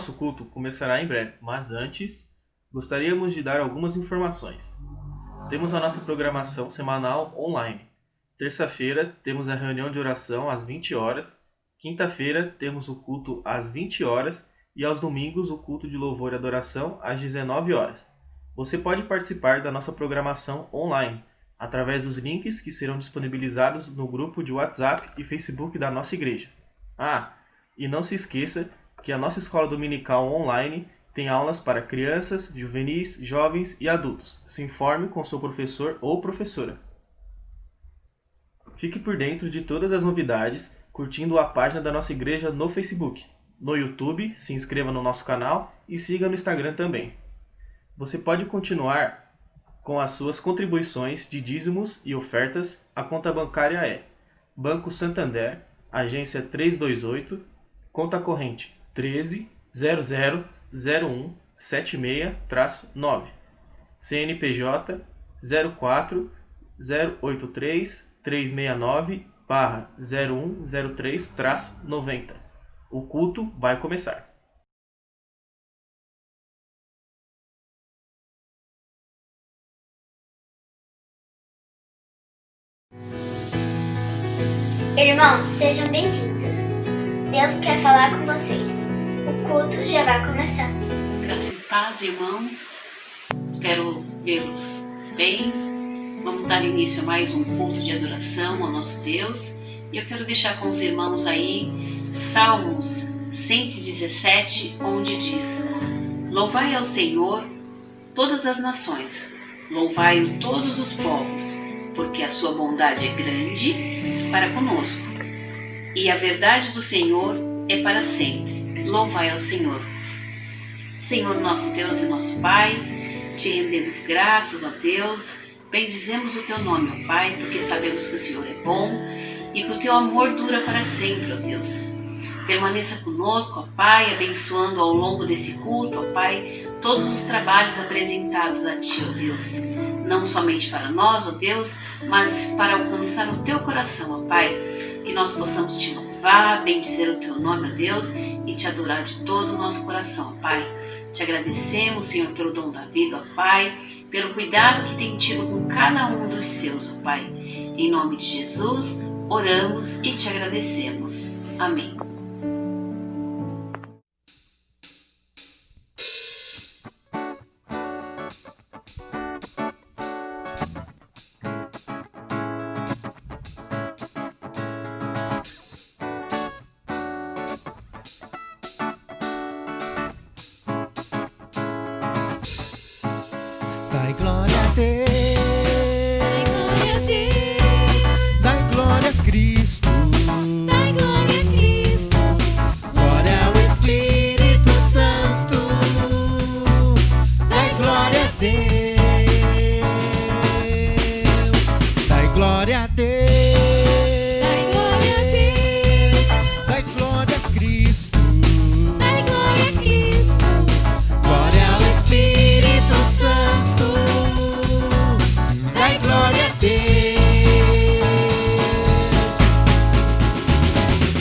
nosso culto começará em breve, mas antes, gostaríamos de dar algumas informações. Temos a nossa programação semanal online. Terça-feira temos a reunião de oração às 20 horas, quinta-feira temos o culto às 20 horas e aos domingos o culto de louvor e adoração às 19 horas. Você pode participar da nossa programação online através dos links que serão disponibilizados no grupo de WhatsApp e Facebook da nossa igreja. E não se esqueça que a nossa escola dominical online tem aulas para crianças, juvenis, jovens e adultos. Se informe com seu professor ou professora. Fique por dentro de todas as novidades curtindo a página da nossa igreja no Facebook. No YouTube, se inscreva no nosso canal e siga no Instagram também. Você pode continuar com as suas contribuições de dízimos e ofertas. A conta bancária é Banco Santander, agência 328, conta corrente 13000176-9, CNPJ 04-08369-0103-90. O culto vai começar. Irmãos, sejam bem-vindos. Deus quer falar com vocês. O culto já vai começar. Graça e paz, irmãos. Espero vê-los bem. Vamos dar início a mais um culto de adoração ao nosso Deus. E eu quero deixar com os irmãos aí Salmos 117, onde diz: Louvai ao Senhor todas as nações, louvai-o todos os povos, porque a sua bondade é grande para conosco, e a verdade do Senhor é para sempre. Louvai ao Senhor. Senhor, nosso Deus e nosso Pai, te rendemos graças, ó Deus, bendizemos o teu nome, ó Pai, porque sabemos que o Senhor é bom e que o teu amor dura para sempre, ó Deus. Permaneça conosco, ó Pai, abençoando ao longo desse culto, ó Pai, todos os trabalhos apresentados a Ti, ó Deus. Não somente para nós, ó Deus, mas para alcançar o Teu coração, ó Pai. Que nós possamos Te louvar, bendizer o Teu nome, ó Deus, e Te adorar de todo o nosso coração, ó Pai. Te agradecemos, Senhor, pelo dom da vida, ó Pai, pelo cuidado que tem tido com cada um dos Seus, ó Pai. Em nome de Jesus, oramos e Te agradecemos. Amém. Dai glória a Deus, dai glória a Cristo, glória ao Espírito Santo, dai glória a Deus, dai glória a Deus, dai glória a Cristo, glória ao Espírito Santo. Dai glória a Deus,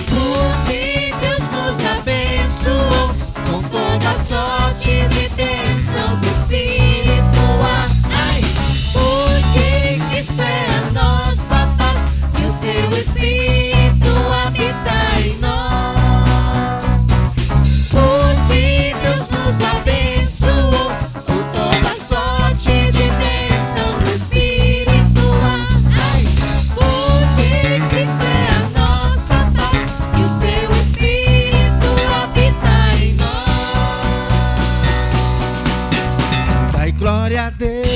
porque Deus nos abençoou com toda sorte de bênçãos espirituais, porque Cristo é a nossa paz e o teu Espírito habita em nós. Porque Deus nos abençoou com toda sorte de bênçãos espirituais, porque Cristo é a nossa paz e o teu Espírito habita em nós. Dai glória a Deus,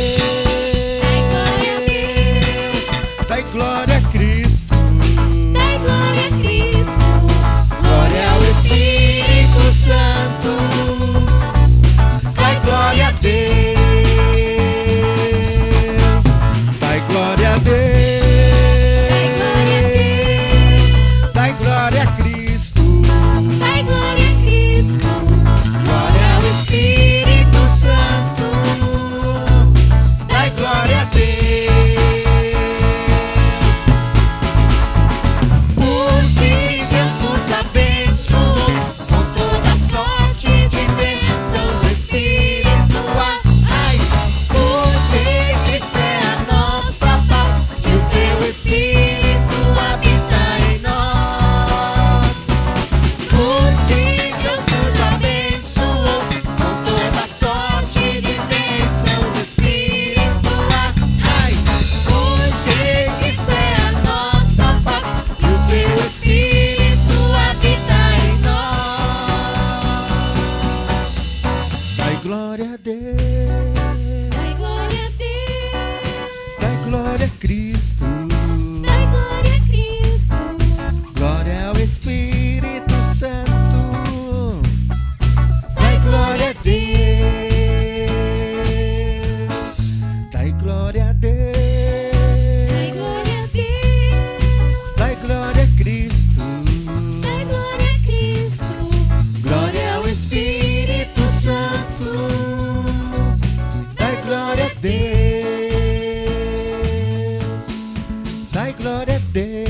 dai glória a Cristo, glória ao Espírito Santo. Dai glória a Deus, dai glória a Deus, dai glória a Cristo, glória ao Espírito Santo. Deus. Dai glória a Deus. Dai glória a Cristo. Dai glória a Cristo. Glória ao Espírito Santo. Dai glória a Deus. Dai glória a Deus. Dai glória a Deus. Dai glória a Cristo. Dai glória a Cristo. Glória ao Espírito Santo. Dai glória a Deus. Dai glória a Deus.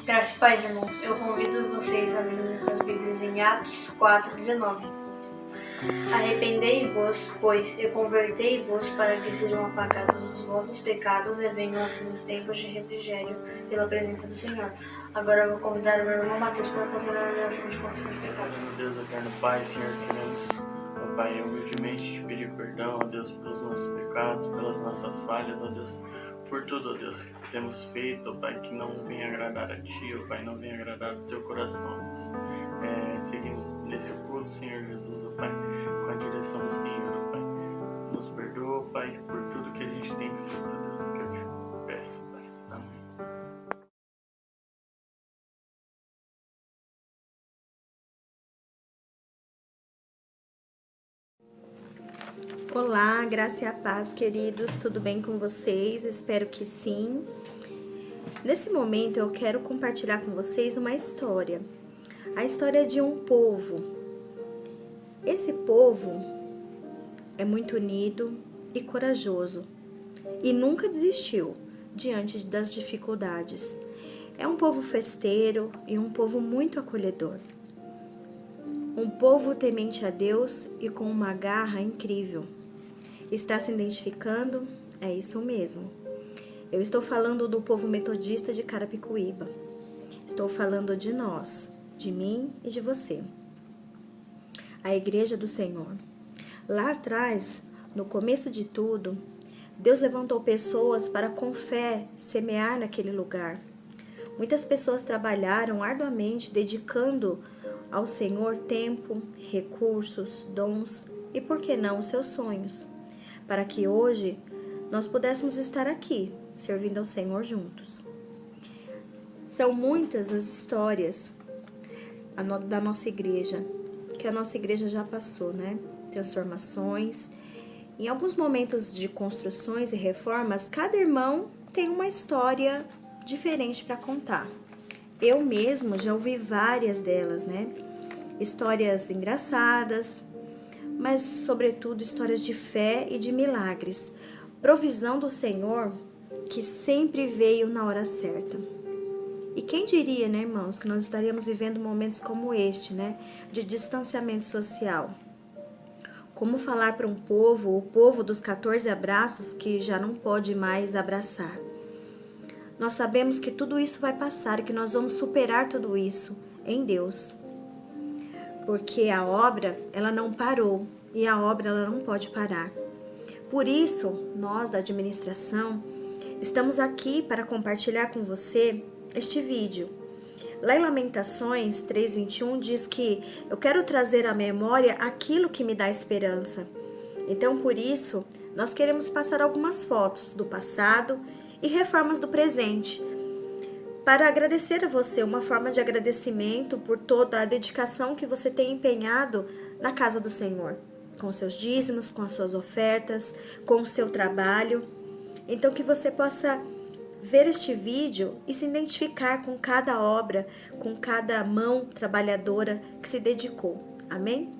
Graças e paz, irmãos. Eu convido vocês a lerem as Bíblias em Atos 4:19. Arrependei-vos, pois, e convertei-vos para que sejam apagados os vossos pecados e venham assim os tempos de refrigério pela presença do Senhor. Agora eu vou convidar o meu irmão Matheus para fazer a oração de confissão de pecados. Meu Deus, eterno Pai, Senhor, queremos, ó Pai, humildemente te pedir perdão, ó Deus, pelos nossos pecados, pelas nossas falhas, ó Deus, por tudo, ó Deus, que temos feito, ó Pai, que não vem agradar a Ti, ó Pai, não vem agradar o Teu coração, ó Deus. Seguimos nesse culto, Senhor Jesus, ó Pai, com a direção do Senhor, ó Pai. Nos perdoa, ó Pai, por tudo que a gente tem feito, ó Deus, que eu te peço, Pai. Amém. Olá, graça e a paz, queridos, tudo bem com vocês? Espero que sim. Nesse momento eu quero compartilhar com vocês uma história, a história de um povo. Esse povo é muito unido e corajoso e nunca desistiu diante das dificuldades. É um povo festeiro e um povo muito acolhedor. Um povo temente a Deus e com uma garra incrível. Está se identificando? É isso mesmo. Eu estou falando do povo metodista de Carapicuíba. Estou falando de nós, de mim e de você. A Igreja do Senhor. Lá atrás, no começo de tudo, Deus levantou pessoas para com fé semear naquele lugar. Muitas pessoas trabalharam arduamente, dedicando ao Senhor tempo, recursos, dons e, por que não, seus sonhos, para que hoje nós pudéssemos estar aqui, servindo ao Senhor juntos. São muitas as histórias da nossa igreja, que a nossa igreja já passou, né? Transformações. Em alguns momentos de construções e reformas, cada irmão tem uma história diferente para contar. Eu mesmo já ouvi várias delas, né? Histórias engraçadas, mas sobretudo histórias de fé e de milagres. Provisão do Senhor que sempre veio na hora certa. E quem diria, né, irmãos, que nós estaríamos vivendo momentos como este, né? De distanciamento social. Como falar para um povo, o povo dos 14 abraços, que já não pode mais abraçar? Nós sabemos que tudo isso vai passar, que nós vamos superar tudo isso em Deus. Porque a obra, ela não parou e a obra, ela não pode parar. Por isso, nós da administração, estamos aqui para compartilhar com você este vídeo. Lá em Lamentações 3:21 diz que eu quero trazer à memória aquilo que me dá esperança. Então, por isso, nós queremos passar algumas fotos do passado e reformas do presente, para agradecer a você, uma forma de agradecimento por toda a dedicação que você tem empenhado na casa do Senhor, com seus dízimos, com as suas ofertas, com o seu trabalho. Então, que você possa ver este vídeo e se identificar com cada obra, com cada mão trabalhadora que se dedicou. Amém?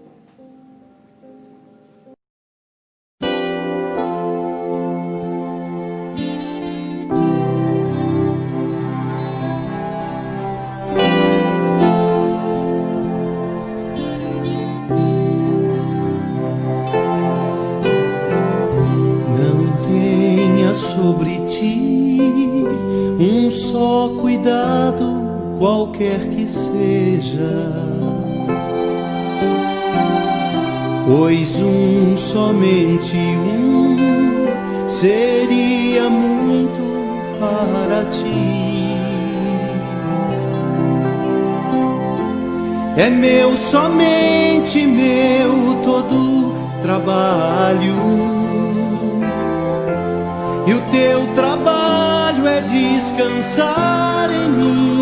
qualquer que seja, pois somente seria muito para ti. É meu, somente meu, todo trabalho, e o teu trabalho é descansar em mim.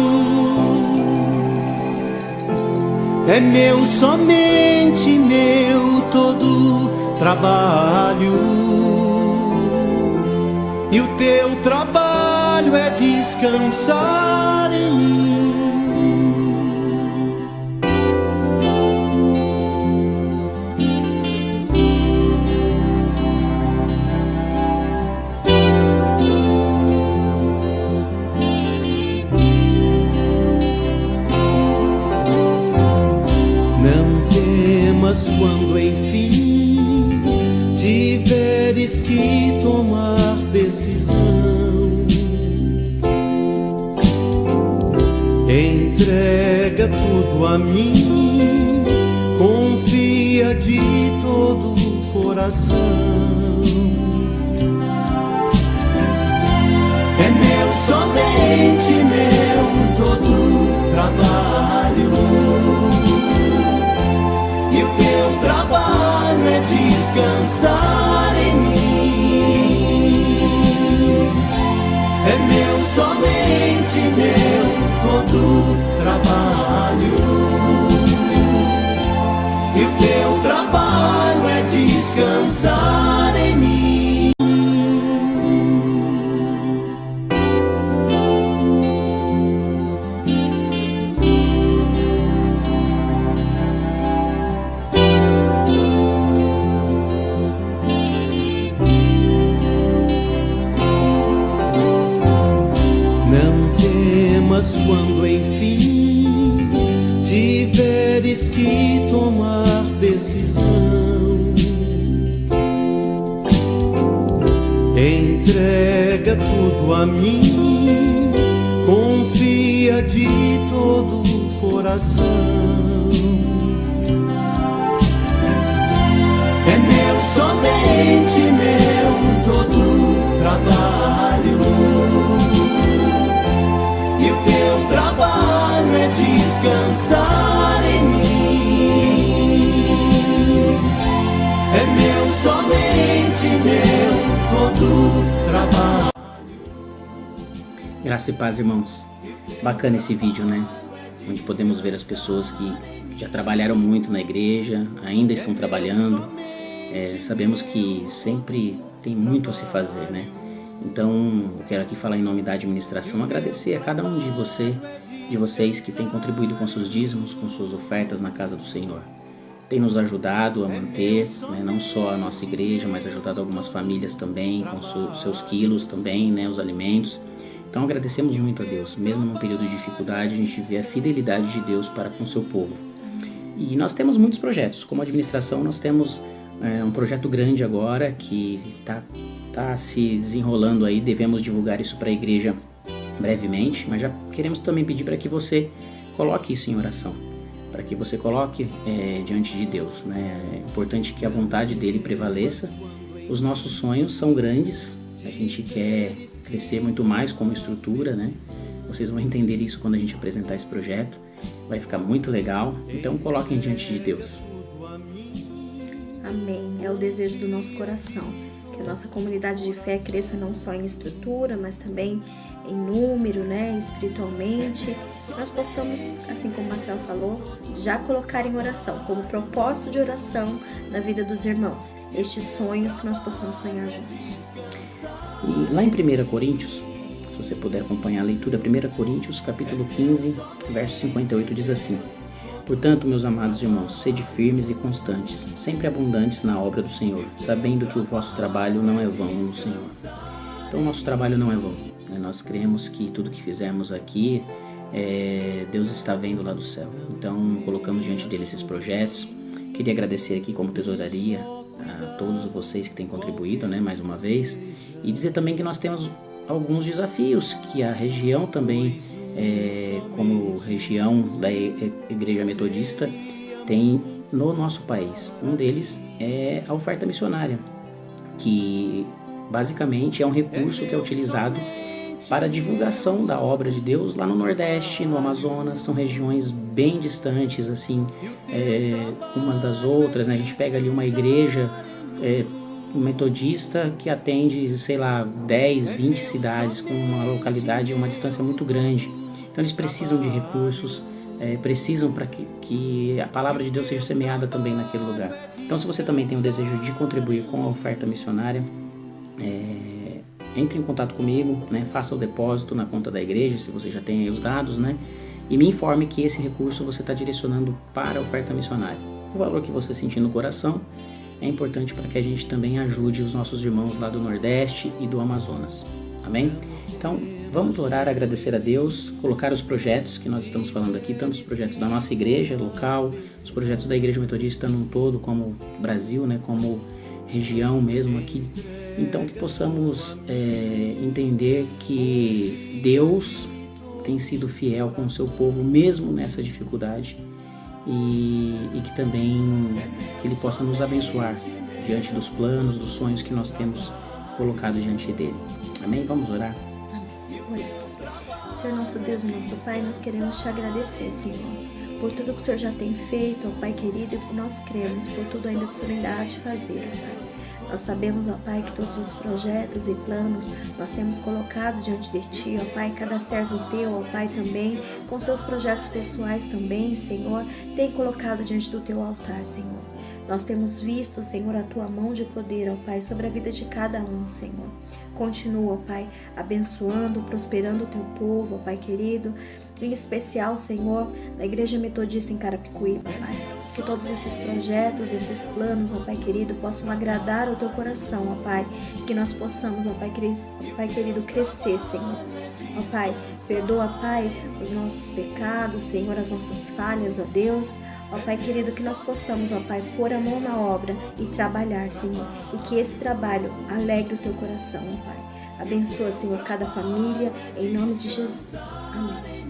É meu, somente meu, todo trabalho, e o teu trabalho é descansar em mim. Quando enfim tiveres que tomar decisão, entrega tudo a mim, confia de todo o coração. É meu, somente meu, todo trabalho, e o teu trabalho é descansar em mim. É meu, somente meu, todo trabalho, e o teu trabalho é descansar em mim. Quando enfim tiveres que tomar decisão, entrega tudo a mim, confia de todo o coração. É meu, somente meu, todo trabalho, e o teu trabalho é descansar em mim. É meu, somente meu, todo trabalho. Graça e paz, irmãos. Bacana esse vídeo, né? Onde podemos ver as pessoas que já trabalharam muito na igreja, ainda estão trabalhando. Sabemos que sempre tem muito a se fazer, né? Então, eu quero aqui falar em nome da administração, agradecer a cada um de vocês que tem contribuído com seus dízimos, com suas ofertas na casa do Senhor. Tem nos ajudado a manter, né, não só a nossa igreja, mas ajudado algumas famílias também, com seus quilos também, né, os alimentos. Então, agradecemos muito a Deus. Mesmo num período de dificuldade, a gente vê a fidelidade de Deus para com o seu povo. E nós temos muitos projetos. Como administração, nós temos um projeto grande agora que está se desenrolando aí. Devemos divulgar isso para a igreja brevemente, mas já queremos também pedir para que você coloque isso em oração, para que você coloque diante de Deus, né? É importante que a vontade dele prevaleça. Os nossos sonhos são grandes, a gente quer crescer muito mais como estrutura, né? Vocês vão entender isso quando a gente apresentar esse projeto, vai ficar muito legal, então coloquem diante de Deus. Amém. É o desejo do nosso coração, que a nossa comunidade de fé cresça não só em estrutura, mas também em número, né, espiritualmente. Nós possamos, assim como o Marcelo falou, já colocar em oração, como propósito de oração na vida dos irmãos, estes sonhos que nós possamos sonhar juntos. E lá em 1 Coríntios, se você puder acompanhar a leitura, 1 Coríntios, capítulo 15, verso 58, diz assim: Portanto, meus amados irmãos, sede firmes e constantes, sempre abundantes na obra do Senhor, sabendo que o vosso trabalho não é vão no Senhor. Então, o nosso trabalho não é vão. Nós cremos que tudo que fizermos aqui, Deus está vendo lá do céu. Então, colocamos diante dele esses projetos. Queria agradecer aqui como tesouraria a todos vocês que têm contribuído, né, mais uma vez. E dizer também que nós temos alguns desafios que a região também como região da Igreja Metodista, tem no nosso país. Um deles é a oferta missionária, que basicamente é um recurso que é utilizado para a divulgação da obra de Deus lá no Nordeste, no Amazonas. São regiões bem distantes, assim, umas das outras, né? A gente pega ali uma igreja metodista que atende, sei lá, 10, 20 cidades, com uma localidade, uma distância muito grande. Então eles precisam de recursos, precisam para que a palavra de Deus seja semeada também naquele lugar. Então, se você também tem o desejo de contribuir com a oferta missionária, entre em contato comigo, né? Faça o depósito na conta da igreja, se você já tem aí os dados, né? E me informe que esse recurso você está direcionando para a oferta missionária. O valor que você sentir no coração é importante para que a gente também ajude os nossos irmãos lá do Nordeste e do Amazonas. Amém? Então, vamos orar, agradecer a Deus, colocar os projetos que nós estamos falando aqui, tanto os projetos da nossa igreja local, os projetos da Igreja Metodista num todo, como Brasil, né? Como região mesmo aqui. Então, que possamos entender que Deus tem sido fiel com o seu povo, mesmo nessa dificuldade, e que também que Ele possa nos abençoar diante dos planos, dos sonhos que nós temos colocado diante dEle. Amém? Vamos orar? Oremos. Senhor nosso Deus e nosso Pai, nós queremos te agradecer, Senhor, por tudo que o Senhor já tem feito, ó Pai querido, e nós cremos por tudo ainda que o Senhor ainda há de fazer, ó Pai. Nós sabemos, ó Pai, que todos os projetos e planos nós temos colocado diante de Ti, ó Pai, cada servo Teu, ó Pai, também, com seus projetos pessoais também, Senhor, tem colocado diante do Teu altar, Senhor. Nós temos visto, Senhor, a Tua mão de poder, ó Pai, sobre a vida de cada um, Senhor. Continua, ó Pai, abençoando, prosperando o Teu povo, ó Pai querido, em especial, Senhor, na Igreja Metodista em Carapicuíba, Pai. Que todos esses projetos, esses planos, ó Pai querido, possam agradar ao Teu coração, ó Pai. Que nós possamos, ó Pai querido, crescer, Senhor. Ó Pai, perdoa, Pai, os nossos pecados, Senhor, as nossas falhas, ó Deus. Ó Pai querido, que nós possamos, ó Pai, pôr a mão na obra e trabalhar, Senhor. E que esse trabalho alegre o Teu coração, ó Pai. Abençoa, Senhor, cada família, em nome de Jesus. Amém.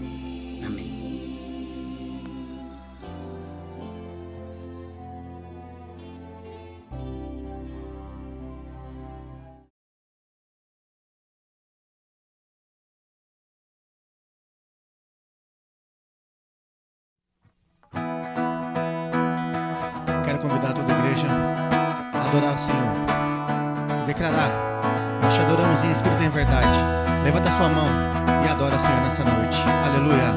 Quero convidar toda a igreja a adorar o Senhor. Declarar: nós te adoramos em espírito e em verdade. Levanta a sua mão e adora o Senhor nessa noite. Aleluia.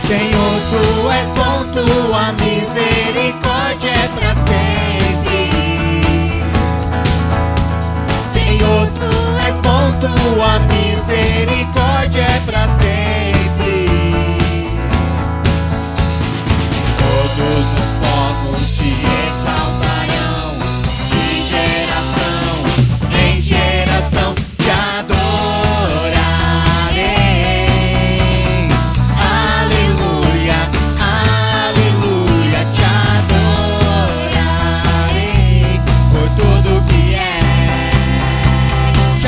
Senhor, Tu és bom, Tua misericórdia é pra sempre. Senhor, Tu és bom, Tua misericórdia é pra sempre. Todos os povos te exaltarão, de geração em geração te adorarei.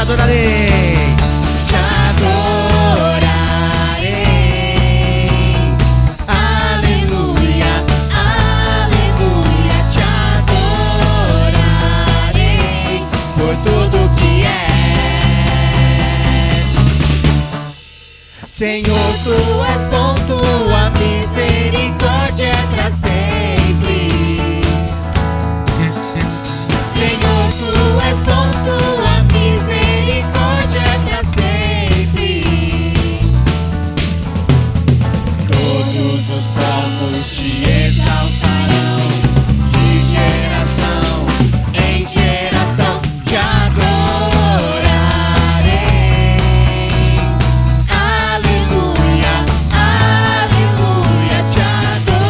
Adorarei, te adorarei, aleluia, aleluia, te adorarei por tudo que és. Senhor, Tu és bom, Tua misericórdia é pra sempre. Senhor, Tu és bom, Tua misericórdia é pra sempre. Todos os povos te exaltarão, de geração em geração te adorarei. Aleluia, aleluia, te adorarei.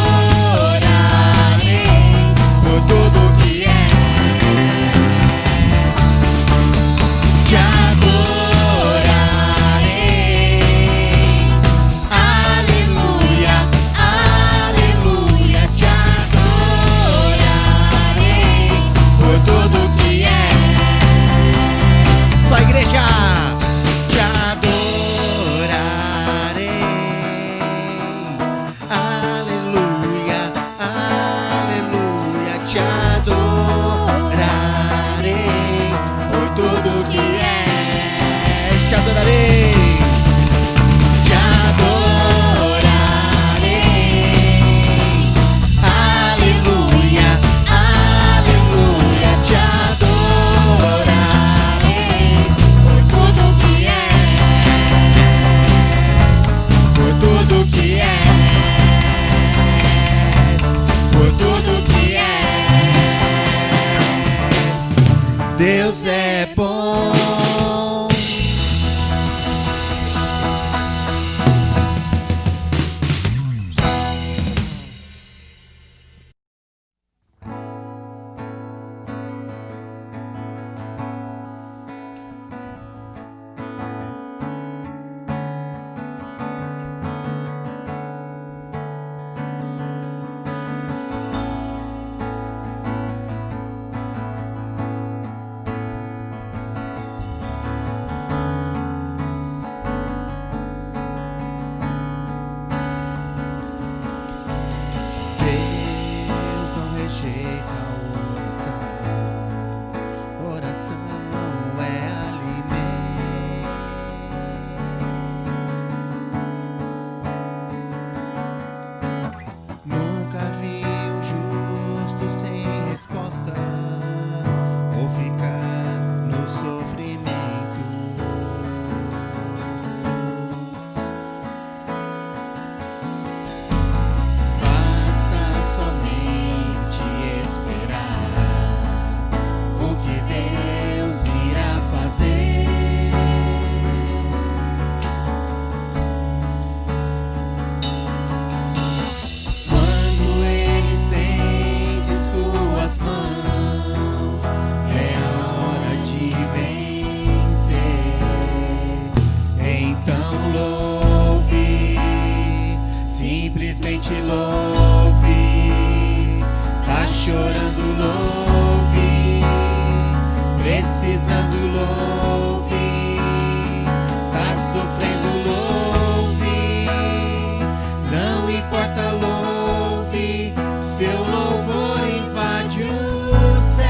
simplesmente louve. Tá chorando, louve. Precisando, louve. Tá sofrendo, louve. Não importa, louve. Seu louvor invade o céu.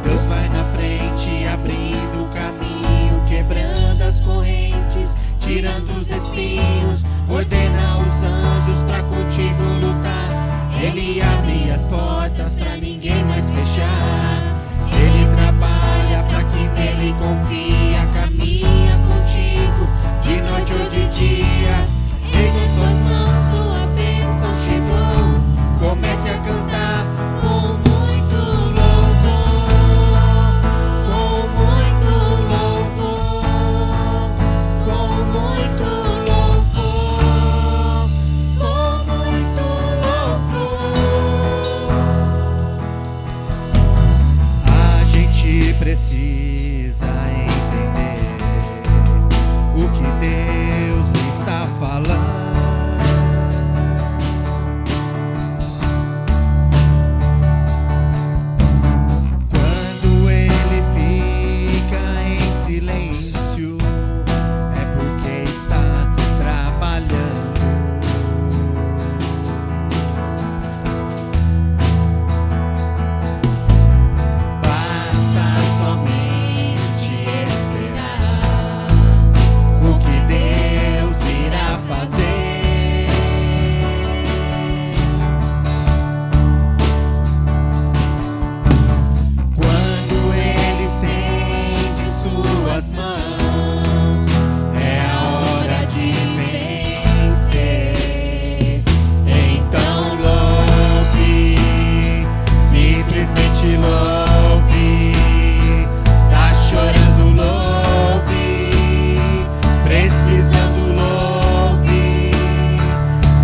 Deus vai na frente, abrindo o caminho, quebrando as correntes, tirando os espinhos, ordena os anjos pra contigo lutar. Ele abre as portas pra ninguém mais fechar. Ele trabalha pra quem nele confia, caminha contigo de noite ou de dia. Em suas mãos sua bênção chegou. Comece a cantar com muito louvor, com muito louvor, com muito louvor, com muito louvor. A gente precisa entender o que Deus está falando. Quando ele fica em silêncio, é porque está trabalhando. Basta somente esperar o que Deus irá fazer. Quando ele estende suas mãos, é a hora de vencer. Então louve, simplesmente louve. Tá chorando, louve. Precisando, louve.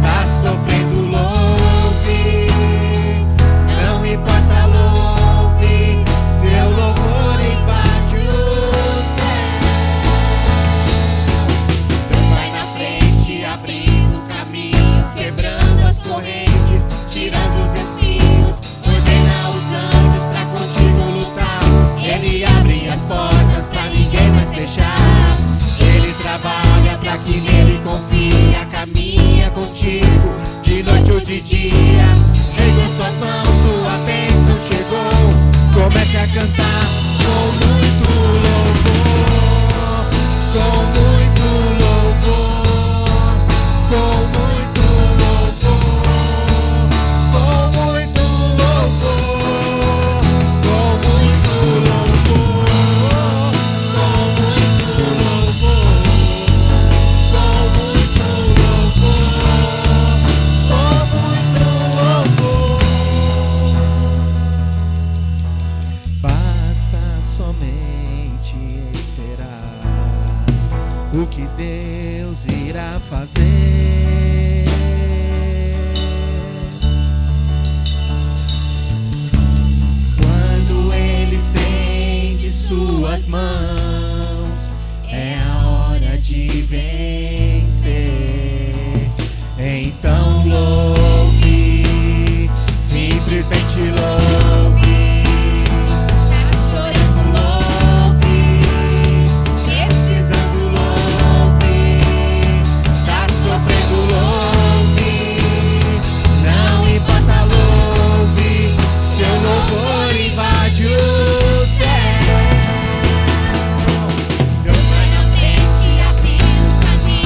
Tá sofrendo, louve. Não importa, louve. Seu louvor invade o céu. Deus vai na frente, abrindo o caminho, quebrando as correntes, tirando os espinhos, ordena os anjos pra contigo lutar. Ele abre as portas pra ninguém mais fechar. Ele trabalha pra quem nele confia, caminha contigo de noite ou de dia. Em suas mãos sua bênção chegou. Comece a cantar com muito louvor, com muito louvor, com muito louvor, com muito louvor, com muito louvor, com muito louvor, com muito louvor, com muito louvor. Basta somente esperar o que Deus irá fazer. Quando ele estende suas mãos, é a hora de vencer. Então louve, simplesmente louve. Tá chorando, louve. Precisando, louve. Tá sofrendo, louve. Não importa, louve. Seu louvor invade o céu. Deus vai na frente, abrindo o caminho.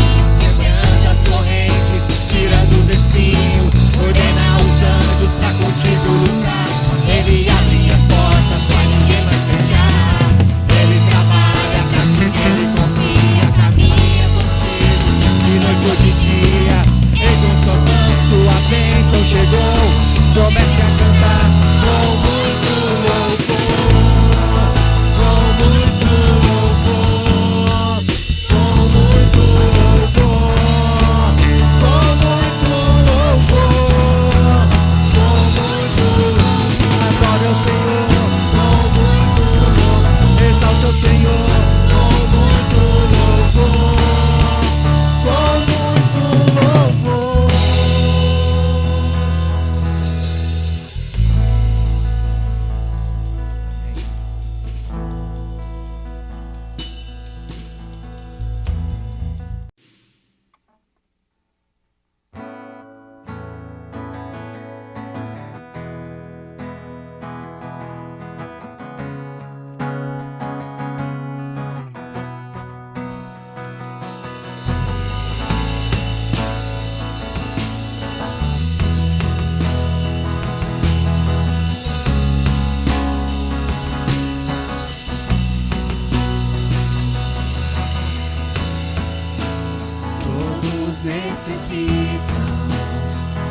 Todos necessitam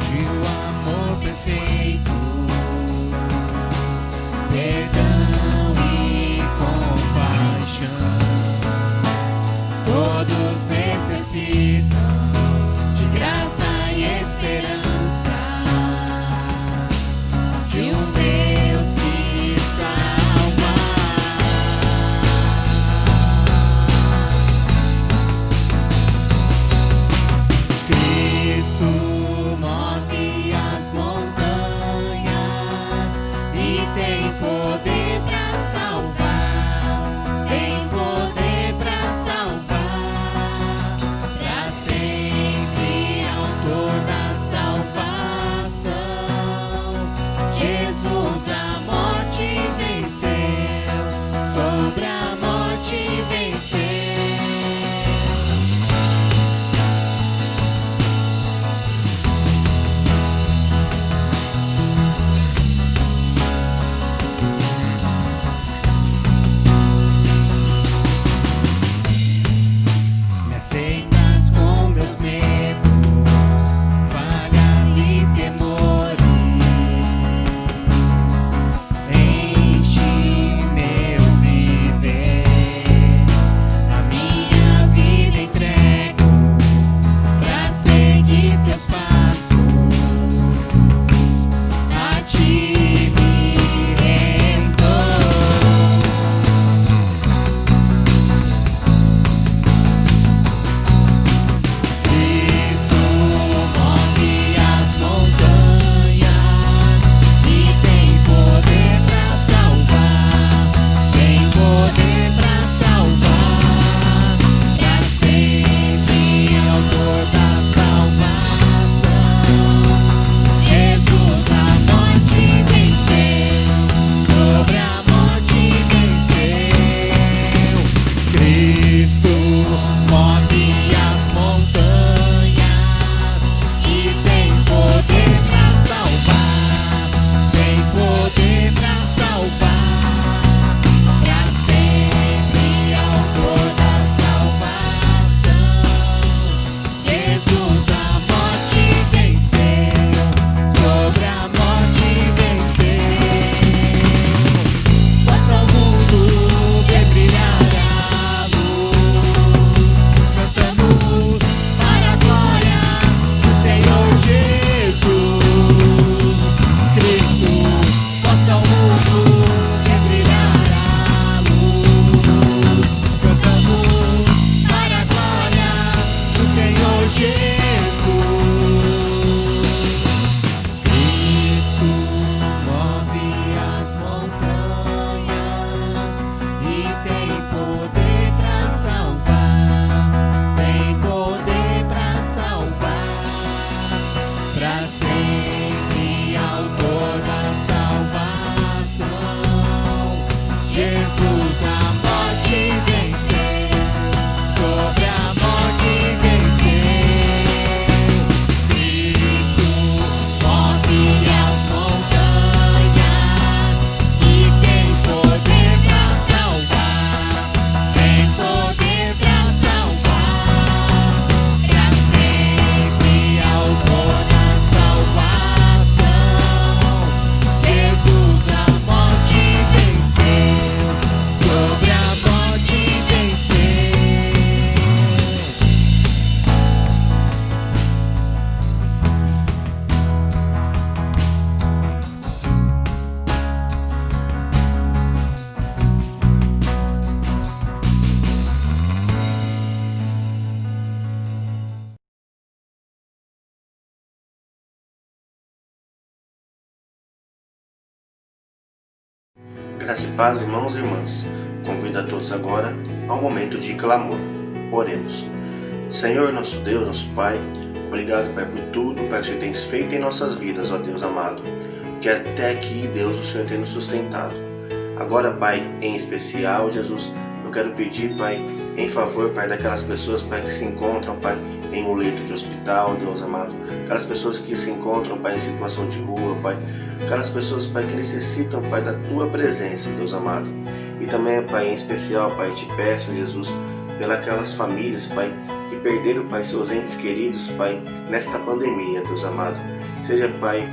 de um amor perfeito, perdão e compaixão. Todos necessitam de graça e esperança, de um Deus que salva. Cristo move as montanhas e tem poder pra salvar, tem poder pra salvar, pra sempre autor da salvação. Jesus a morte venceu, sobre a morte venceu. Me aceitas com meus medos, falhas e temores. Enche meu viver, a minha vida entrego pra seguir seus passos. A ti me rendo. Cristo move as montanhas e tem poder pra salvar, tem poder pra salvar, pra sempre autor da salvação. Jesus a morte venceu, sobre a morte venceu. Cristo move as montanhas e tem poder pra salvar, tem poder pra salvar, pra sempre autor da salvação. Jesus a morte venceu, sobre a morte venceu. Possa o mundo ver brilhar a luz, cantamos para a glória do Senhor Jesus Cristo. Possa o mundo ver brilhar a luz, cantamos para a glória do Senhor Jesus. Cristo move as montanhas e tem poder pra salvar, tem poder pra salvar, pra sempre autor da salvação. Jesus a morte venceu, sobre a morte venceu. Cristo move as montanhas e tem poder pra salvar, tem poder pra salvar, pra sempre autor da salvação. Jesus a morte venceu, sobre a morte venceu. Graça e paz, irmãos e irmãs. Convido a todos agora ao momento de clamor. Oremos. Senhor, nosso Deus, nosso Pai, obrigado, Pai, por tudo, Pai, que o Senhor tem feito em nossas vidas, ó Deus amado. Que até aqui, Deus, o Senhor tem nos sustentado. Agora, Pai, em especial, Jesus, eu quero pedir, Pai, em favor, Pai, daquelas pessoas, Pai, que se encontram, Pai, em um leito de hospital, Deus amado. Aquelas pessoas que se encontram, Pai, em situação de rua, Pai. Aquelas pessoas, Pai, que necessitam, Pai, da Tua presença, Deus amado. E também, Pai, em especial, Pai, te peço, Jesus, pelas famílias, Pai, que perderam, Pai, seus entes queridos, Pai, nesta pandemia, Deus amado. Seja, Pai,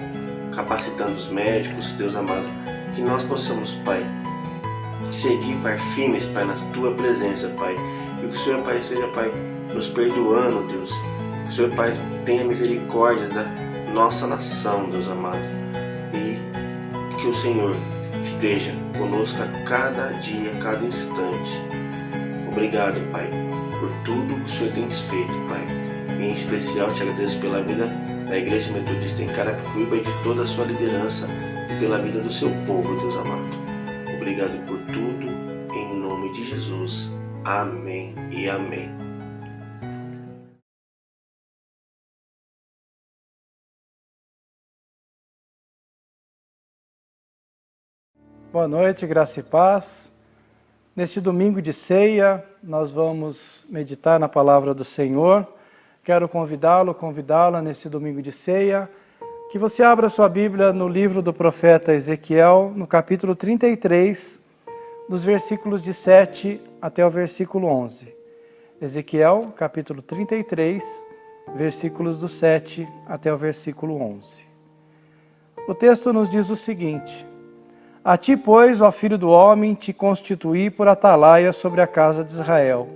capacitando os médicos, Deus amado, que nós possamos, Pai, seguir, Pai, firmes, Pai, na Tua presença, Pai. E que o Senhor, Pai, seja, Pai, nos perdoando, Deus. Que o Senhor, Pai, tenha misericórdia da nossa nação, Deus amado. E que o Senhor esteja conosco a cada dia, a cada instante. Obrigado, Pai, por tudo que o Senhor tem feito, Pai. Em especial, te agradeço pela vida da Igreja Metodista em Carapicuíba e de toda a sua liderança e pela vida do seu povo, Deus amado. Obrigado por tudo, em nome de Jesus. Amém e amém. Boa noite, graça e paz. Neste domingo de ceia, nós vamos meditar na palavra do Senhor. Quero convidá-la nesse domingo de ceia, que você abra sua Bíblia no livro do profeta Ezequiel, no capítulo 33, dos versículos de 7 até o versículo 11. Ezequiel, capítulo 33, versículos do 7 até o versículo 11. O texto nos diz o seguinte: A ti, pois, ó filho do homem, te constituí por atalaia sobre a casa de Israel.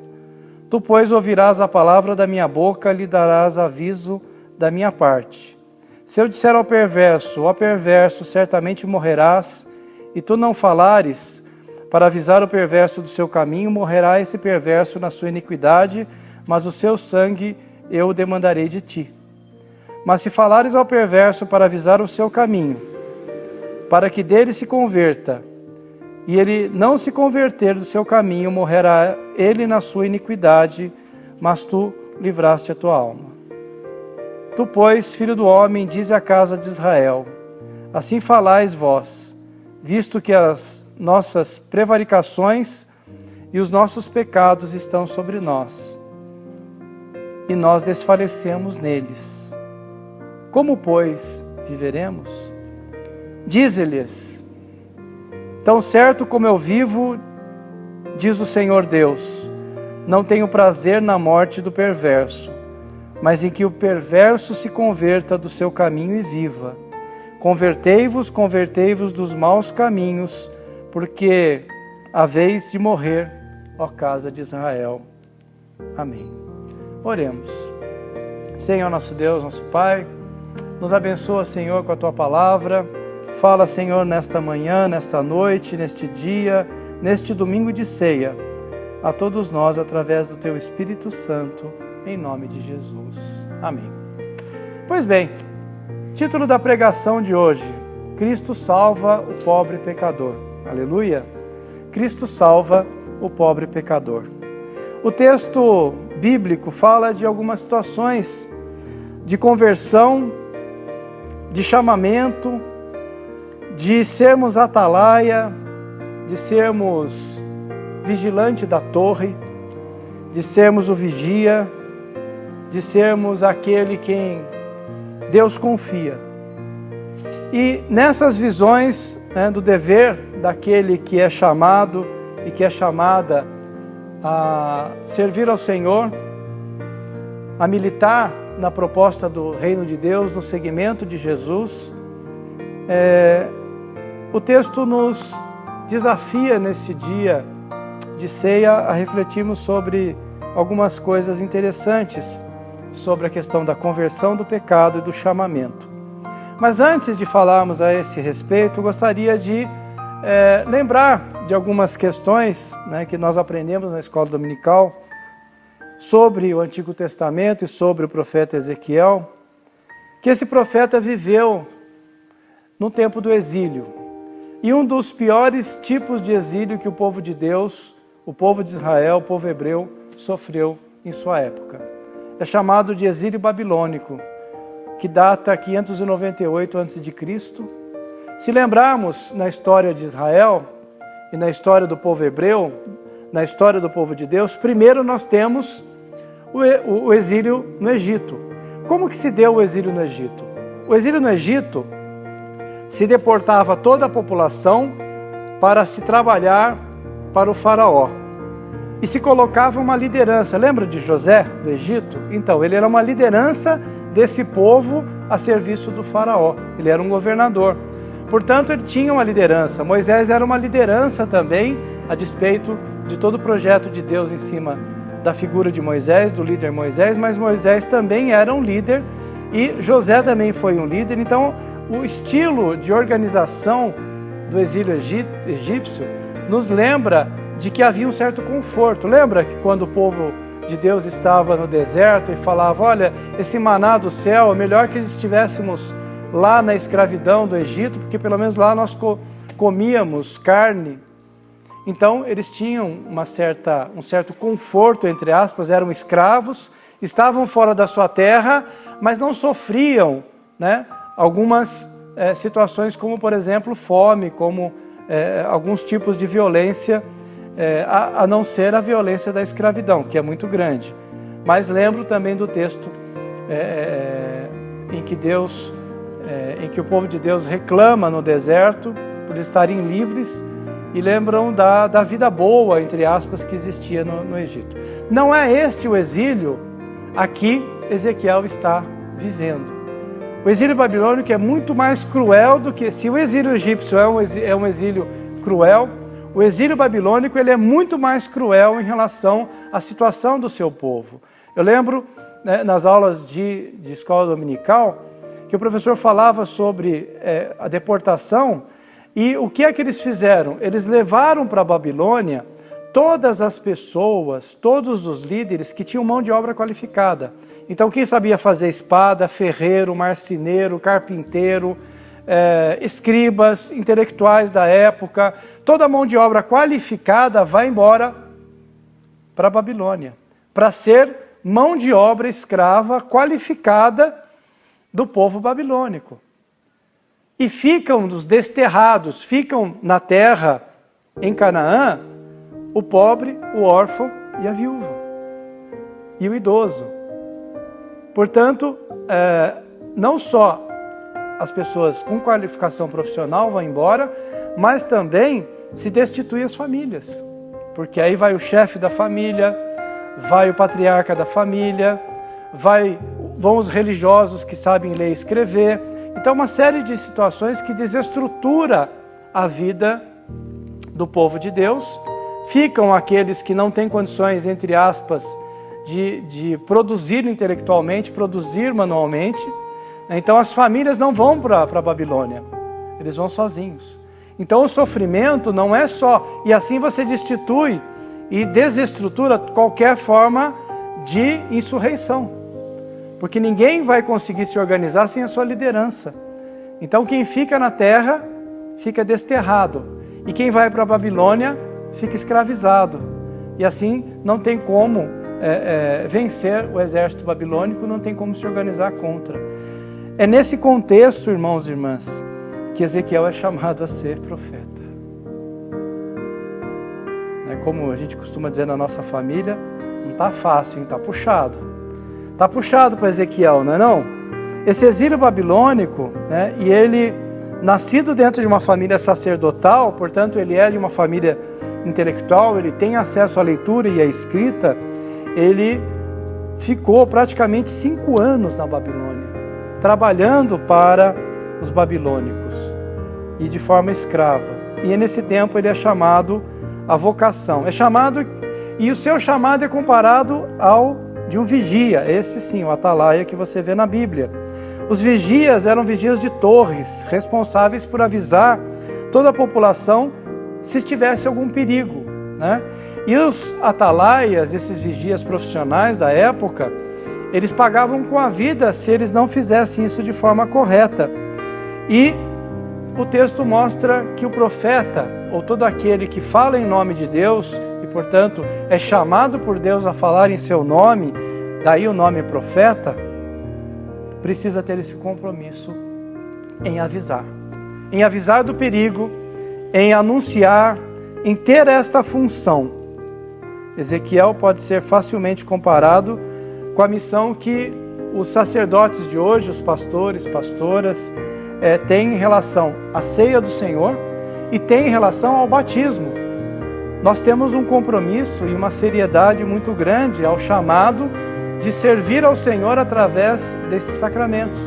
Tu, pois, ouvirás a palavra da minha boca, lhe darás aviso da minha parte. Se eu disser ao perverso, ó perverso, certamente morrerás, e tu não falares, para avisar o perverso do seu caminho, morrerá esse perverso na sua iniquidade, mas o seu sangue eu o demandarei de ti. Mas se falares ao perverso para avisar o seu caminho, para que dele se converta, e ele não se converter do seu caminho, morrerá ele na sua iniquidade, mas tu livraste a tua alma. Tu, pois, filho do homem, dize à casa de Israel: assim falais vós, visto que as nossas prevaricações e os nossos pecados estão sobre nós, e nós desfalecemos neles. Como, pois, viveremos? Dize-lhes: tão certo como eu vivo, diz o Senhor Deus, não tenho prazer na morte do perverso, mas em que o perverso se converta do seu caminho e viva. Convertei-vos dos maus caminhos, porque haveis de morrer, ó casa de Israel. Amém. Oremos. Senhor nosso Deus, nosso Pai, nos abençoa, Senhor, com a Tua palavra. Fala, Senhor, nesta manhã, nesta noite, neste dia, neste domingo de ceia, a todos nós, através do Teu Espírito Santo, em nome de Jesus. Amém. Pois bem, título da pregação de hoje: Cristo salva o pobre pecador. Aleluia! Cristo salva o pobre pecador. O texto bíblico fala de algumas situações de conversão, de chamamento, de sermos atalaia, de sermos vigilante da torre, de sermos o vigia, de sermos aquele quem Deus confia. E nessas visões, do dever daquele que é chamado e que é chamada a servir ao Senhor, a militar na proposta do reino de Deus, no seguimento de Jesus, o texto nos desafia nesse dia de ceia a refletirmos sobre algumas coisas interessantes sobre a questão da conversão do pecado e do chamamento. Mas antes de falarmos a esse respeito, gostaria de lembrar de algumas questões que nós aprendemos na escola dominical sobre o Antigo Testamento e sobre o profeta Ezequiel, que esse profeta viveu no tempo do exílio. E um dos piores tipos de exílio que o povo de Deus, o povo de Israel, o povo hebreu, sofreu em sua época. É chamado de exílio babilônico, que data 598 a.C. Se lembrarmos na história de Israel e na história do povo hebreu, na história do povo de Deus, primeiro nós temos o exílio no Egito. Como que se deu o exílio no Egito? O exílio no Egito se deportava toda a população para se trabalhar para o faraó. e se colocava uma liderança. Lembra de José, do Egito? Então, ele era uma liderança desse povo a serviço do faraó. Ele era um governador. Portanto, ele tinha uma liderança. Moisés era uma liderança também, a despeito de todo o projeto de Deus em cima da figura de Moisés, do líder Moisés, mas Moisés também era um líder e José também foi um líder. Então, o estilo de organização do exílio egípcio nos lembra de que havia um certo conforto. Lembra que quando o povo de Deus estava no deserto e falava, olha, esse maná do céu, é melhor que estivéssemos lá na escravidão do Egito, porque pelo menos lá nós comíamos carne. Então, eles tinham um certo conforto, entre aspas, eram escravos, estavam fora da sua terra, mas não sofriam, né, algumas situações como, por exemplo, fome, como alguns tipos de violência, a não ser a violência da escravidão, que é muito grande. Mas lembro também do texto em que o povo de Deus reclama no deserto por estarem livres e lembram da vida boa, entre aspas, que existia no Egito. Não é este o exílio a que Ezequiel está vivendo. O exílio babilônico é muito mais cruel do que... Se o exílio egípcio é um exílio cruel, o exílio babilônico ele é muito mais cruel em relação à situação do seu povo. Eu lembro, né, nas aulas de escola dominical, que o professor falava sobre a deportação e o que é que eles fizeram? Eles levaram para a Babilônia todas as pessoas, todos os líderes que tinham mão de obra qualificada. Então, quem sabia fazer espada, ferreiro, marceneiro, carpinteiro, escribas, intelectuais da época, toda a mão de obra qualificada vai embora para a Babilônia, para ser mão de obra escrava qualificada do povo babilônico. E ficam os desterrados, ficam na terra, em Canaã, o pobre, o órfão e a viúva, e o idoso. Portanto, não só as pessoas com qualificação profissional vão embora, mas também se destituem as famílias. Porque aí vai o chefe da família, vai o patriarca da família, vão os religiosos que sabem ler e escrever. Então, uma série de situações que desestrutura a vida do povo de Deus. Ficam aqueles que não têm condições, entre aspas, de produzir intelectualmente, produzir manualmente. Então, as famílias não vão para a Babilônia, eles vão sozinhos. Então, o sofrimento não é só... E assim você destitui e desestrutura qualquer forma de insurreição. Porque ninguém vai conseguir se organizar sem a sua liderança. Então, quem fica na terra, fica desterrado. E quem vai para a Babilônia, fica escravizado. E assim, não tem como vencer o exército babilônico, não tem como se organizar contra. É nesse contexto, irmãos e irmãs, que Ezequiel é chamado a ser profeta. Como a gente costuma dizer na nossa família, não está fácil, está puxado. Está puxado para Ezequiel, não é não? Esse exílio babilônico, né, e ele, nascido dentro de uma família sacerdotal, portanto ele é de uma família intelectual, ele tem acesso à leitura e à escrita, ele ficou praticamente 5 anos na Babilônia, trabalhando para os babilônicos e de forma escrava. E nesse tempo ele é chamado à vocação. É chamado, e o seu chamado é comparado ao de um vigia, esse sim, o atalaia que você vê na Bíblia. Os vigias eram vigias de torres, responsáveis por avisar toda a população se tivesse algum perigo, né? E os atalaias, esses vigias profissionais da época, eles pagavam com a vida se eles não fizessem isso de forma correta. E o texto mostra que o profeta, ou todo aquele que fala em nome de Deus, e portanto é chamado por Deus a falar em seu nome, daí o nome profeta, precisa ter esse compromisso em avisar do perigo, em anunciar, em ter esta função. Ezequiel pode ser facilmente comparado com a missão que os sacerdotes de hoje, os pastores, pastoras, têm em relação à ceia do Senhor e têm em relação ao batismo. nós temos um compromisso e uma seriedade muito grande ao chamado de servir ao Senhor através desses sacramentos,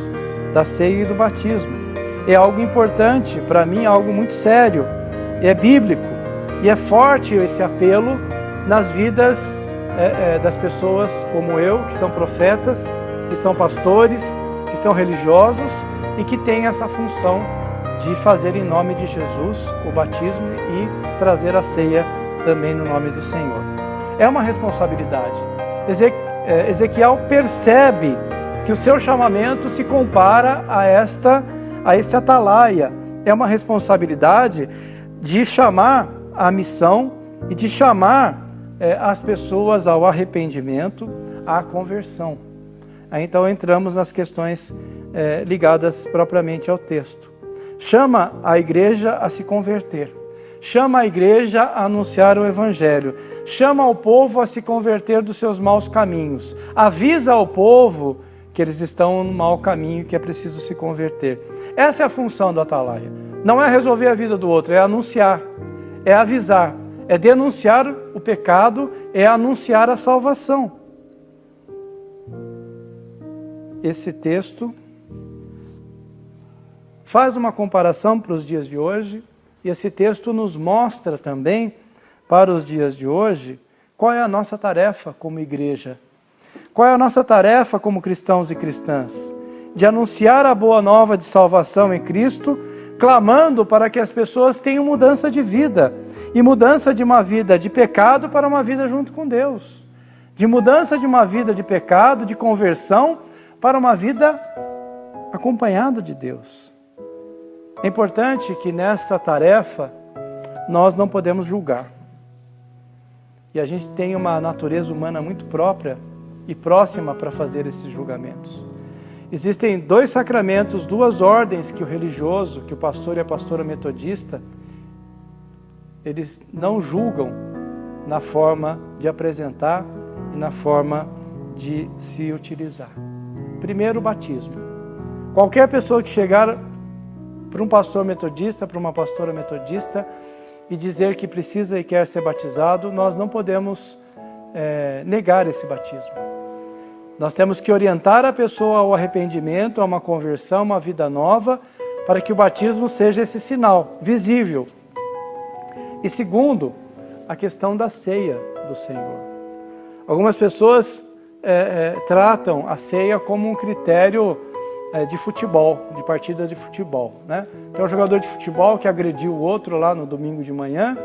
da ceia e do batismo. É algo importante, para mim, é algo muito sério, é bíblico, e é forte esse apelo nas vidas das pessoas como eu, que são profetas, que são pastores, que são religiosos e que têm essa função de fazer em nome de Jesus o batismo e trazer a ceia também no nome do Senhor. É uma responsabilidade. Ezequiel percebe que o seu chamamento se compara a esse atalaia. É uma responsabilidade de chamar a missão e de chamar as pessoas ao arrependimento, à conversão. Aí então entramos nas questões ligadas propriamente ao texto. Chama a igreja a se converter. Chama a igreja a anunciar o Evangelho. Chama o povo a se converter dos seus maus caminhos. Avisa ao povo que eles estão no mau caminho, que é preciso se converter. Essa é a função do atalaia. Não é resolver a vida do outro, é anunciar, é avisar, é denunciar o pecado, é anunciar a salvação. Esse texto faz uma comparação para os dias de hoje, e esse texto nos mostra também, para os dias de hoje, qual é a nossa tarefa como igreja. Qual é a nossa tarefa como cristãos e cristãs? De anunciar a boa nova de salvação em Cristo, clamando para que as pessoas tenham mudança de vida, e mudança de uma vida de pecado para uma vida junto com Deus. De mudança de uma vida de pecado, de conversão, para uma vida acompanhada de Deus. É importante que nessa tarefa nós não podemos julgar. E a gente tem uma natureza humana muito própria e próxima para fazer esses julgamentos. Existem 2 sacramentos, 2 ordens que o religioso, que o pastor e a pastora metodista, eles não julgam na forma de apresentar e na forma de se utilizar. Primeiro, o batismo. Qualquer pessoa que chegar para um pastor metodista, para uma pastora metodista, e dizer que precisa e quer ser batizado, nós não podemos negar esse batismo. Nós temos que orientar a pessoa ao arrependimento, a uma conversão, uma vida nova, para que o batismo seja esse sinal visível. E segundo, a questão da ceia do Senhor. Algumas pessoas tratam a ceia como um critério de futebol, de partida de futebol, né? Tem um jogador de futebol que agrediu o outro lá no domingo de manhã,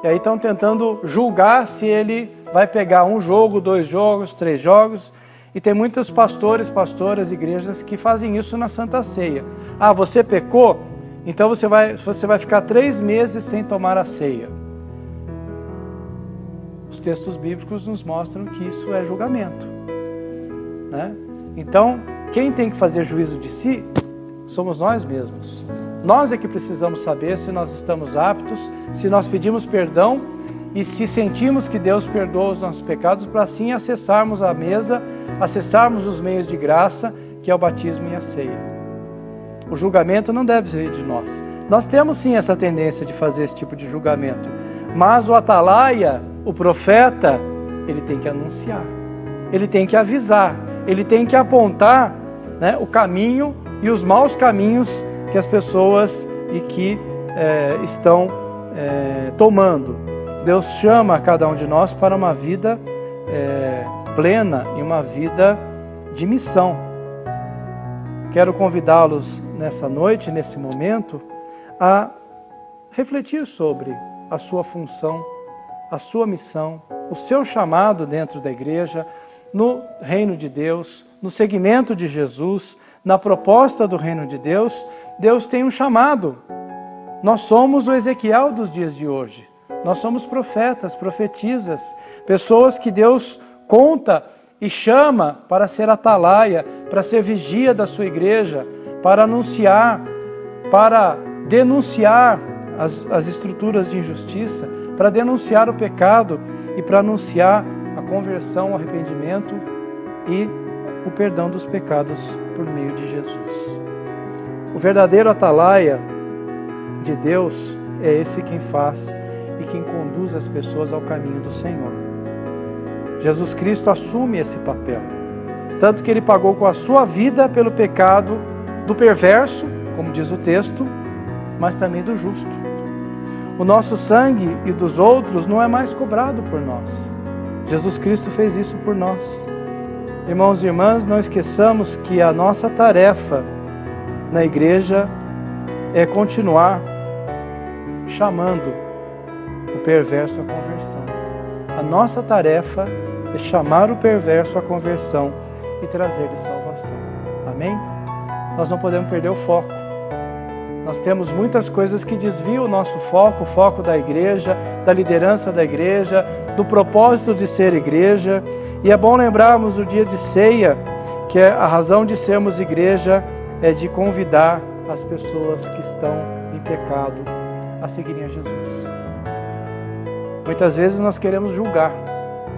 e aí estão tentando julgar se ele vai pegar 1 jogo, 2 jogos, 3 jogos, e tem muitos pastores, pastoras, igrejas que fazem isso na Santa Ceia. Ah, você pecou? Então você vai ficar 3 meses sem tomar a ceia. Os textos bíblicos nos mostram que isso é julgamento, né? Então, quem tem que fazer juízo de si somos nós mesmos. Nós é que precisamos saber se nós estamos aptos, se nós pedimos perdão e se sentimos que Deus perdoa os nossos pecados, para assim acessarmos a mesa, acessarmos os meios de graça, que é o batismo e a ceia. O julgamento não deve vir de nós. Nós temos sim essa tendência de fazer esse tipo de julgamento, mas o atalaia, o profeta, ele tem que anunciar, ele tem que avisar, ele tem que apontar, né, o caminho e os maus caminhos que as pessoas estão tomando. Deus chama a cada um de nós para uma vida plena e uma vida de missão. Quero convidá-los nessa noite, nesse momento, a refletir sobre a sua função, a sua missão, o seu chamado dentro da igreja, no reino de Deus, no seguimento de Jesus, na proposta do reino de Deus. Deus tem um chamado. Nós somos o Ezequiel dos dias de hoje. Nós somos profetas, profetisas, pessoas que Deus conta e chama para ser atalaia, para ser vigia da sua igreja, para anunciar, para denunciar as estruturas de injustiça, para denunciar o pecado e para anunciar a conversão, o arrependimento e o perdão dos pecados por meio de Jesus. O verdadeiro atalaia de Deus é esse quem faz e quem conduz as pessoas ao caminho do Senhor. Jesus Cristo assume esse papel, tanto que ele pagou com a sua vida pelo pecado do perverso, como diz o texto, mas também do justo. O nosso sangue e dos outros não é mais cobrado por nós. Jesus Cristo fez isso por nós. Irmãos e irmãs, não esqueçamos que a nossa tarefa na igreja é continuar chamando o perverso à conversão. A nossa tarefa é chamar o perverso à conversão e trazer-lhe salvação. Amém? Nós não podemos perder o foco. Nós temos muitas coisas que desviam o nosso foco, o foco da igreja, da liderança da igreja, do propósito de ser igreja. E é bom lembrarmos o dia de ceia, que a razão de sermos igreja é de convidar as pessoas que estão em pecado a seguirem a Jesus. Muitas vezes nós queremos julgar,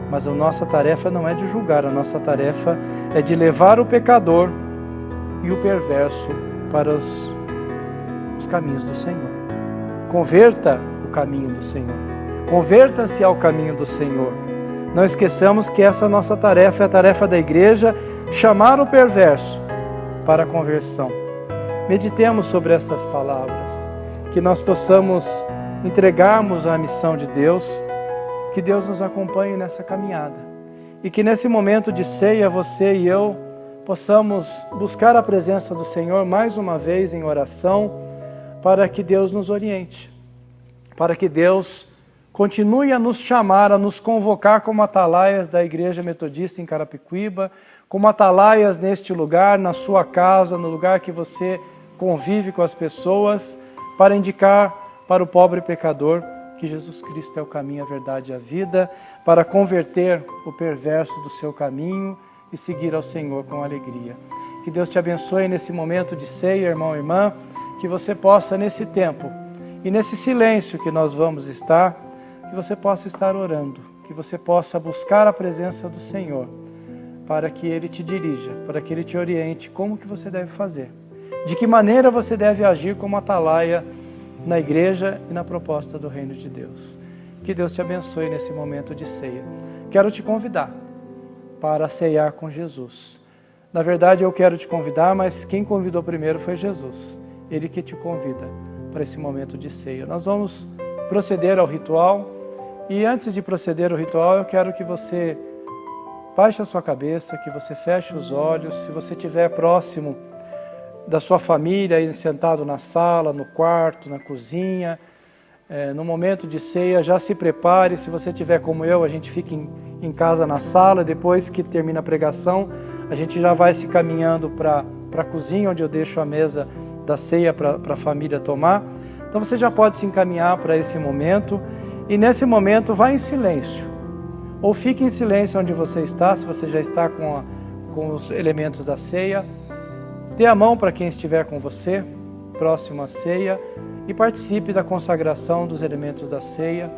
mas a nossa tarefa não é de julgar, a nossa tarefa é de levar o pecador e o perverso para os caminhos do Senhor. Converta o caminho do Senhor. Converta-se ao caminho do Senhor. Não esqueçamos que essa nossa tarefa é a tarefa da igreja, chamar o perverso para a conversão. Meditemos sobre essas palavras, que nós possamos entregarmos a missão de Deus, que Deus nos acompanhe nessa caminhada e que nesse momento de ceia você e eu possamos buscar a presença do Senhor mais uma vez em oração, para que Deus nos oriente, para que Deus continue a nos chamar, a nos convocar como atalaias da Igreja Metodista em Carapicuíba, como atalaias neste lugar, na sua casa, no lugar que você convive com as pessoas, para indicar para o pobre pecador que Jesus Cristo é o caminho, a verdade e a vida, para converter o perverso do seu caminho e seguir ao Senhor com alegria. Que Deus te abençoe nesse momento de ceia, irmão e irmã, que você possa nesse tempo e nesse silêncio que nós vamos estar, que você possa estar orando, que você possa buscar a presença do Senhor, para que Ele te dirija, para que Ele te oriente como que você deve fazer, de que maneira você deve agir como atalaia na igreja e na proposta do reino de Deus. Que Deus te abençoe nesse momento de ceia. Quero te convidar para ceiar com Jesus. Na verdade, eu quero te convidar, mas quem convidou primeiro foi Jesus. Ele que te convida para esse momento de ceia. Nós vamos proceder ao ritual e antes de proceder ao ritual, eu quero que você baixe a sua cabeça, que você feche os olhos. Se você estiver próximo da sua família, aí sentado na sala, no quarto, na cozinha, no momento de ceia, já se prepare. Se você estiver como eu, a gente fica em casa na sala, depois que termina a pregação, a gente já vai se caminhando para a cozinha, onde eu deixo a mesa da ceia para a família tomar. Então você já pode se encaminhar para esse momento e nesse momento vá em silêncio ou fique em silêncio onde você está, se você já está com os elementos da ceia. Dê a mão para quem estiver com você, próximo à ceia, e participe da consagração dos elementos da ceia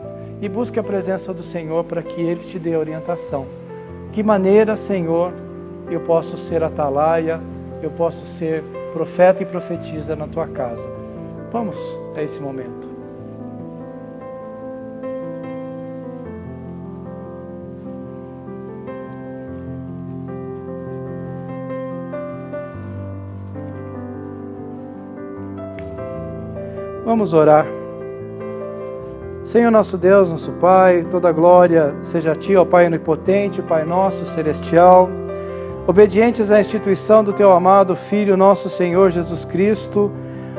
e busque a presença do Senhor para que Ele te dê orientação. Que maneira, Senhor, eu posso ser atalaia, eu posso ser profeta e profetisa na tua casa. Vamos a esse momento. Vamos orar. Senhor nosso Deus, nosso Pai, toda glória seja a Ti, ó Pai onipotente, Pai nosso celestial, obedientes à instituição do Teu amado Filho, nosso Senhor Jesus Cristo,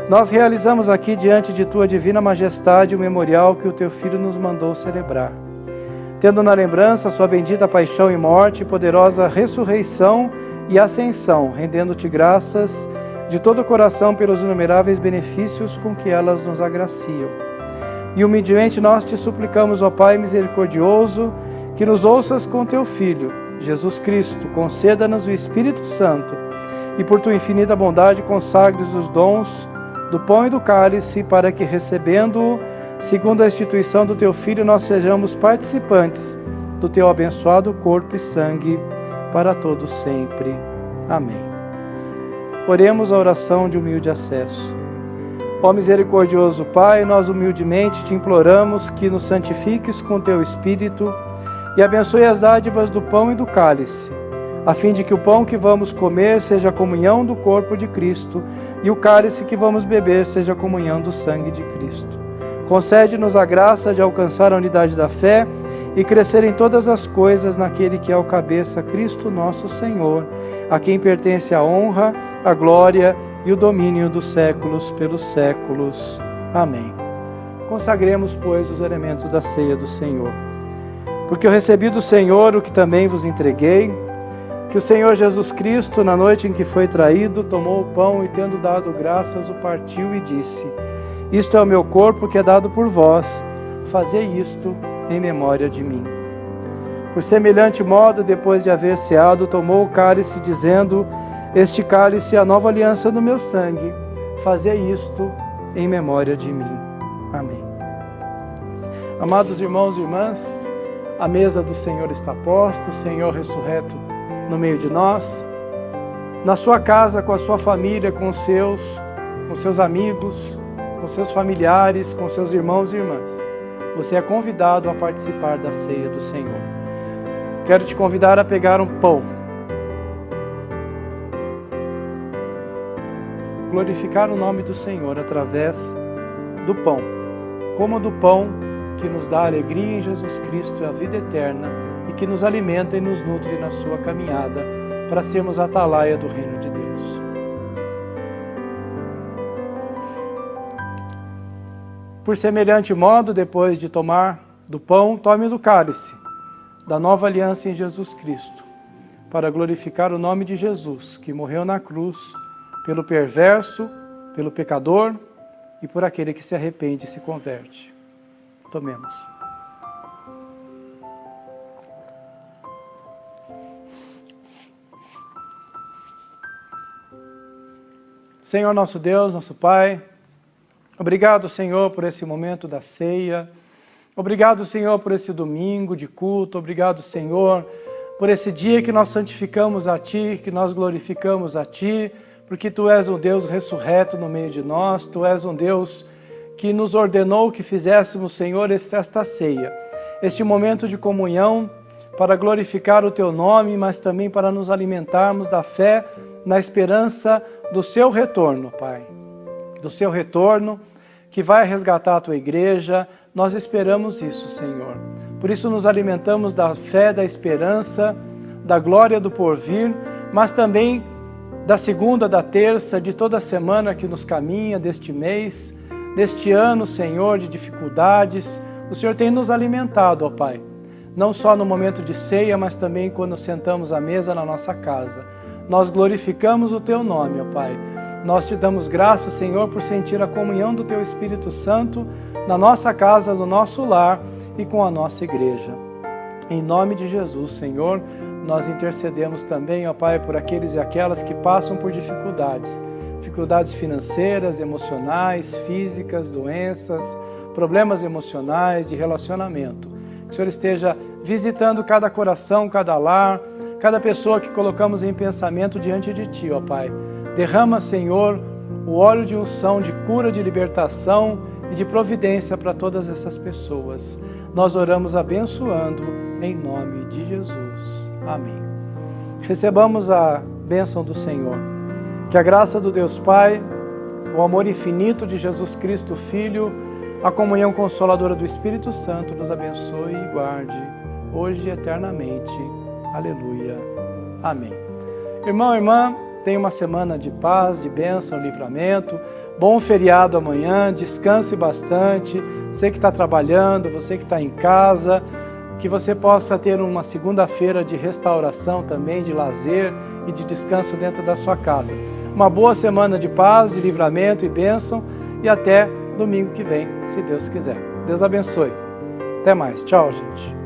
nós realizamos aqui diante de Tua divina majestade o memorial que o Teu Filho nos mandou celebrar. Tendo na lembrança a Sua bendita paixão e morte, poderosa ressurreição e ascensão, rendendo-Te graças de todo o coração pelos inumeráveis benefícios com que elas nos agraciam. E humildemente nós Te suplicamos, ó Pai misericordioso, que nos ouças com Teu Filho, Jesus Cristo, conceda-nos o Espírito Santo e por Tua infinita bondade consagres os dons do pão e do cálice, para que, recebendo-o, segundo a instituição do Teu Filho, nós sejamos participantes do Teu abençoado corpo e sangue, para todos sempre. Amém. Oremos a oração de humilde acesso. Ó misericordioso Pai, nós humildemente te imploramos que nos santifiques com teu Espírito e abençoe as dádivas do pão e do cálice, a fim de que o pão que vamos comer seja a comunhão do corpo de Cristo e o cálice que vamos beber seja a comunhão do sangue de Cristo. Concede-nos a graça de alcançar a unidade da fé e crescer em todas as coisas naquele que é o cabeça, Cristo nosso Senhor, a quem pertence a honra, a glória e o domínio dos séculos pelos séculos. Amém. Consagremos, pois, os elementos da ceia do Senhor. Porque eu recebi do Senhor o que também vos entreguei, que o Senhor Jesus Cristo, na noite em que foi traído, tomou o pão e, tendo dado graças, o partiu e disse: Isto é o meu corpo que é dado por vós, fazei isto em memória de mim. Por semelhante modo, depois de haver ceado, tomou o cálice, dizendo: Este cálice é a nova aliança do meu sangue, fazei isto em memória de mim. Amém. Amados irmãos e irmãs, a mesa do Senhor está posta, o Senhor ressurreto no meio de nós, na sua casa, com a sua família, com seus amigos, com seus familiares, com seus irmãos e irmãs. Você é convidado a participar da ceia do Senhor. Quero te convidar a pegar um pão, glorificar o nome do Senhor através do pão, como do pão que nos dá alegria em Jesus Cristo e a vida eterna, e que nos alimenta e nos nutre na sua caminhada para sermos a atalaia do reino de Deus. Por semelhante modo, depois de tomar do pão, tome do cálice, da nova aliança em Jesus Cristo, para glorificar o nome de Jesus, que morreu na cruz pelo perverso, pelo pecador e por aquele que se arrepende e se converte. Tomemos. Senhor nosso Deus, nosso Pai, obrigado, Senhor, por esse momento da ceia. Obrigado, Senhor, por esse domingo de culto. Obrigado, Senhor, por esse dia que nós santificamos a Ti, que nós glorificamos a Ti, porque Tu és um Deus ressurreto no meio de nós. Tu és um Deus que nos ordenou que fizéssemos, Senhor, esta ceia, este momento de comunhão para glorificar o Teu nome, mas também para nos alimentarmos da fé na esperança do Seu retorno, Pai. Do Seu retorno, que vai resgatar a Tua igreja. Nós esperamos isso, Senhor. Por isso nos alimentamos da fé, da esperança, da glória do porvir, mas também da segunda, da terça, de toda a semana que nos caminha, deste mês, deste ano, Senhor, de dificuldades. O Senhor tem nos alimentado, ó Pai, não só no momento de ceia, mas também quando sentamos à mesa na nossa casa. Nós glorificamos o Teu nome, ó Pai. Nós Te damos graças, Senhor, por sentir a comunhão do Teu Espírito Santo na nossa casa, no nosso lar e com a nossa igreja. Em nome de Jesus, Senhor, nós intercedemos também, ó Pai, por aqueles e aquelas que passam por dificuldades financeiras, emocionais, físicas, doenças, problemas emocionais, de relacionamento. Que o Senhor esteja visitando cada coração, cada lar, cada pessoa que colocamos em pensamento diante de Ti, ó Pai. Derrama, Senhor, o óleo de unção, de cura, de libertação e de providência para todas essas pessoas. Nós oramos abençoando em nome de Jesus. Amém. Recebamos a bênção do Senhor. Que a graça do Deus Pai, o amor infinito de Jesus Cristo, Filho, a comunhão consoladora do Espírito Santo nos abençoe e guarde, hoje e eternamente. Aleluia. Amém. Irmão, irmã, tenha uma semana de paz, de bênção, livramento. Bom feriado amanhã, descanse bastante. Você que está trabalhando, você que está em casa, que você possa ter uma segunda-feira de restauração também, de lazer e de descanso dentro da sua casa. Uma boa semana de paz, de livramento e bênção, e até domingo que vem, se Deus quiser. Deus abençoe. Até mais. Tchau, gente.